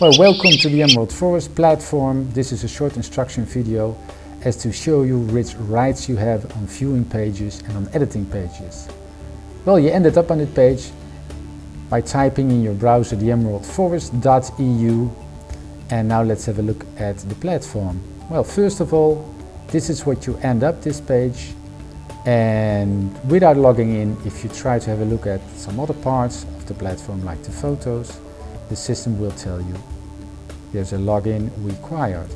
Well, welcome to the Emerald Forest platform. This is a short instruction video as to show you which rights you have on viewing pages and on editing pages. Well, you ended up on the page by typing in your browser the emeraldforest.eu, and now let's have a look at the platform. Well, first of all, this is what you end up this page, and without logging in, if you try to have a look at some other parts of the platform like the photos, the system will tell you there's a login required.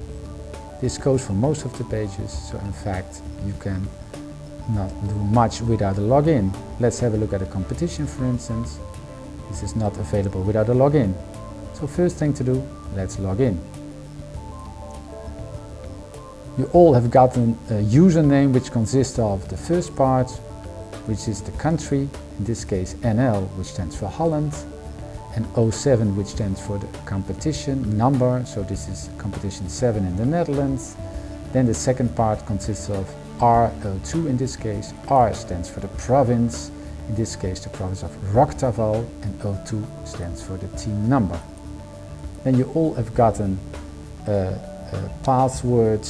This goes for most of the pages, so in fact you can not do much without a login. Let's have a look at a competition, for instance. This is not available without a login. So first thing to do, let's log in. You all have gotten a username which consists of the first part, which is the country, in this case NL, which stands for Holland, and 07, which stands for the competition number, so this is competition 7 in the Netherlands. Then the second part consists of R02 in this case. R stands for the province, in this case the province of Roctaval, and 02 stands for the team number. Then you all have gotten a password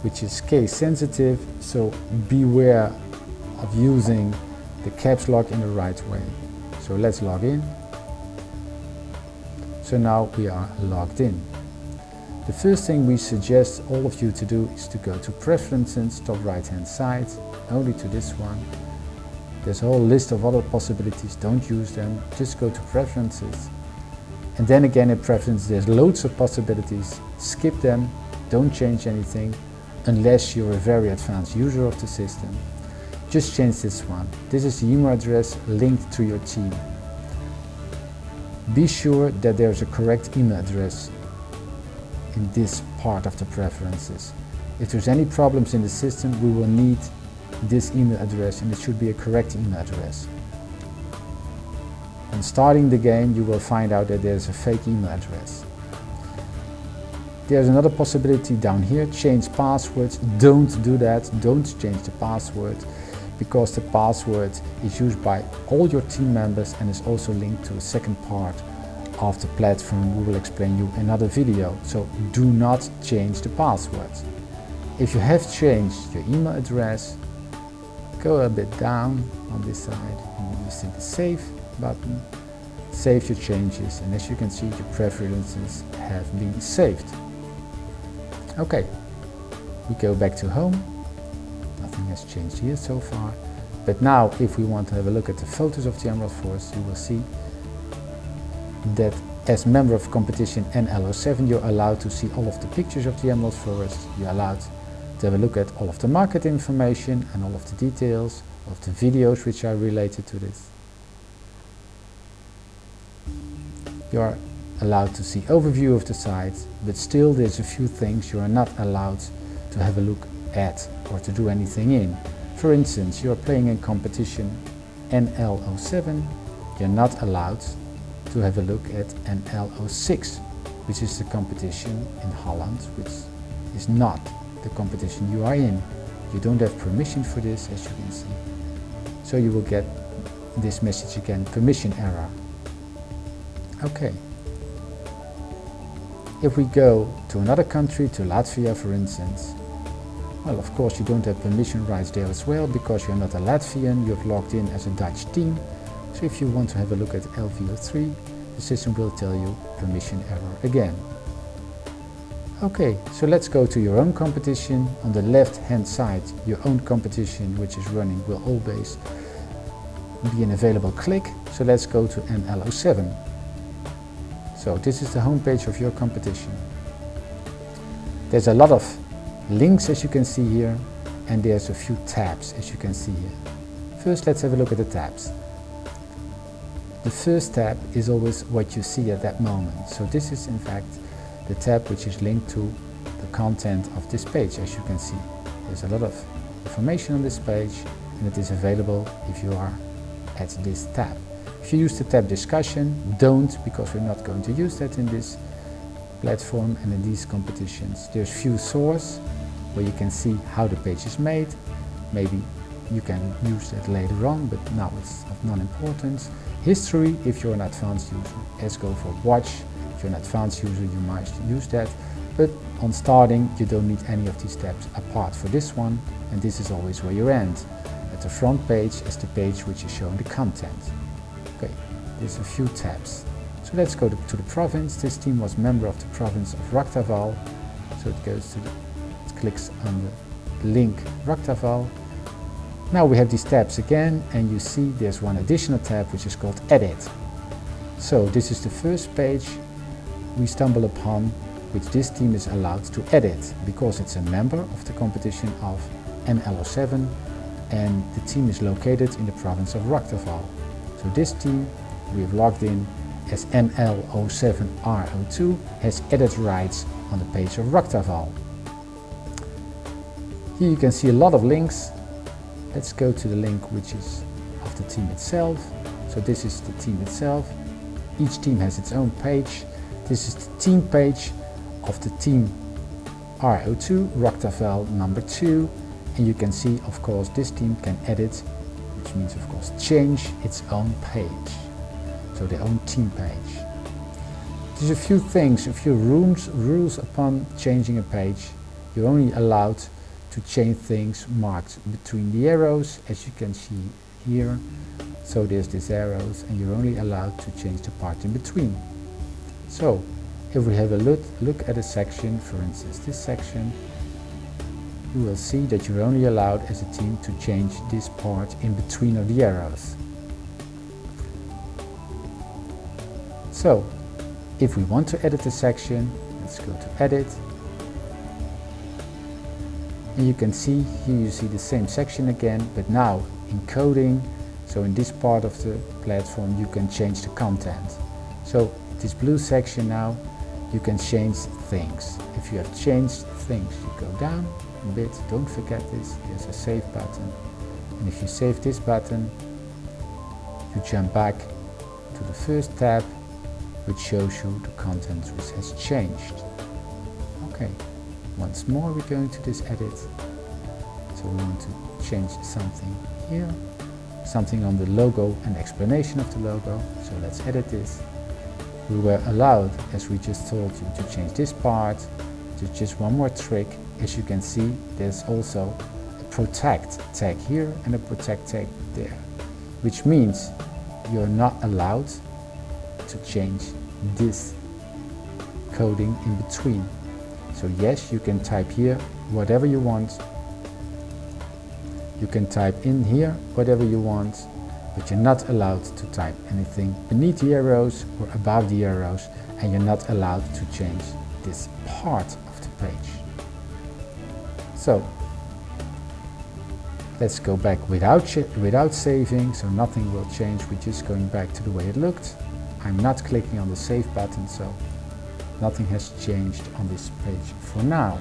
which is case sensitive, so beware of using the caps lock in the right way. So let's log in. So now we are logged in. The first thing we suggest all of you to do is to go to Preferences, top right hand side, only to this one. There's a whole list of other possibilities, don't use them, just go to Preferences. And then again in Preferences there's loads of possibilities, skip them, don't change anything, unless you're a very advanced user of the system. Just change this one. This is the email address linked to your team. Be sure that there's a correct email address in this part of the preferences. If there's any problems in the system, we will need this email address, and it should be a correct email address. And starting the game, you will find out that there's a fake email address. There's another possibility down here, change passwords. Don't do that, don't change the password, because the password is used by all your team members and is also linked to a second part of the platform we will explain you in another video. So do not change the password. If you have changed your email address, go a bit down on this side and you see the save button. Save your changes, and as you can see, your preferences have been saved. Okay, we go back to home. Nothing has changed here so far. But now, if we want to have a look at the photos of the Emerald Forest, you will see that as member of competition NL07, you're allowed to see all of the pictures of the Emerald Forest. You're allowed to have a look at all of the market information and all of the details of the videos which are related to this. You're allowed to see overview of the site, but still there's a few things you are not allowed to have a look at or to do anything in. For instance, you're playing in competition NL07, you're not allowed to have a look at NL06, which is the competition in Holland, which is not the competition you are in. You don't have permission for this, as you can see. So you will get this message again, permission error. Okay. If we go to another country, to Latvia for instance, well, of course you don't have permission rights there as well, because you're not a Latvian, you've logged in as a Dutch team. So if you want to have a look at LVO3, the system will tell you permission error again. Okay, so let's go to your own competition. On the left hand side, your own competition which is running will always be an available click. So let's go to NL07. So this is the home page of your competition. There's a lot of links, as you can see here, and there's a few tabs, as you can see here. First, let's have a look at the tabs. The first tab is always what you see at that moment. So this is in fact the tab which is linked to the content of this page, as you can see. There's a lot of information on this page, and it is available if you are at this tab. If you use the tab discussion, don't, because we're not going to use that in this platform and in these competitions. There's view source, where you can see how the page is made. Maybe you can use that later on, but now it's of non-importance. History, if you're an advanced user. Let's go for watch If you're an advanced user, you might use that, but on starting you don't need any of these tabs apart for this one, and this is always where you end. At the front page is the page which is showing the content. Okay, there's a few tabs. So let's go to the province. This team was member of the province of Raktaval, so it goes to it clicks on the link Raktaval. Now we have these tabs again, and you see there's one additional tab which is called Edit. So this is the first page we stumble upon which this team is allowed to edit, because it's a member of the competition of NL07 and the team is located in the province of Raktaval. So this team we've logged in as NL07R02 has edit rights on the page of Raktaval. Here you can see a lot of links. Let's go to the link which is of the team itself. So this is the team itself. Each team has its own page. This is the team page of the team R02, Raktaval number 2. And you can see, of course, this team can edit, which means, of course, change its own page. So their own team page. There's a few things, a few rules upon changing a page. You're only allowed to change things marked between the arrows, as you can see here. So there's these arrows, and you're only allowed to change the part in between. So if we have a look at a section, for instance this section, you will see that you're only allowed as a team to change this part in between of the arrows. So if we want to edit a section, let's go to Edit. And you can see here, you see the same section again, but now in coding. So in this part of the platform you can change the content. So this blue section now, you can change things. If you have changed things, you go down a bit, don't forget this, there's a save button. And if you save this button, you jump back to the first tab, which shows you the content which has changed. Okay, once more we go into this edit. So we want to change something here, something on the logo and explanation of the logo. So let's edit this. We were allowed, as we just told you, to change this part. There's just one more trick. As you can see, there's also a protect tag here and a protect tag there, which means you're not allowed to change this coding in between. So yes, you can type here whatever you want. You can type in here whatever you want, but you're not allowed to type anything beneath the arrows or above the arrows, and you're not allowed to change this part of the page. So let's go back without saving, so nothing will change. We're just going back to the way it looked. I'm not clicking on the save button, so nothing has changed on this page for now.